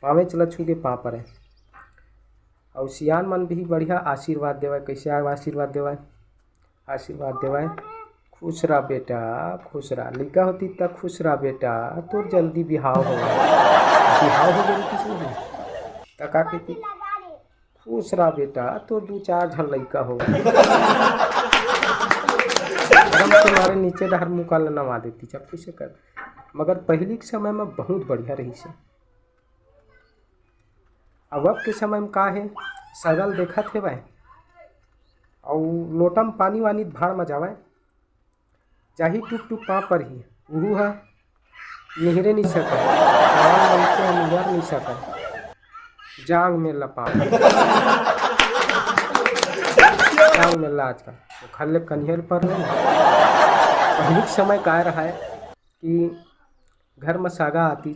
पावे चला छू के पाँव पड़े। और सियान मन भी बढ़िया आशीर्वाद देवाय। कैसे आशीर्वाद देवाय? आशीर्वाद देवाय, खुश रह बेटा, खुश रह। लड़का होती तब खुश रह बेटा, तो जल्दी बिहाव हो गए किसी ने तो का कहती, खुश रह बेटा, तो 2-4 झन लड़का हो तुम्हारे नीचे डहर मुका नवा देती जब कैसे कर। मगर पहले के समय में बहुत बढ़िया रही से। अब के समय में का है, सगल देखा थे भाई और लोटा में पानी वानी भाड़ में जावे, चाहे टूक टूक पाँव पर ही वो है निहरे नहीं सका, निहर नहीं सका, जांग में लपा जांग में ला आजकल तो खल्ले कन्हर पर नहीं। पहले समय का रहा है कि घर में सागा आती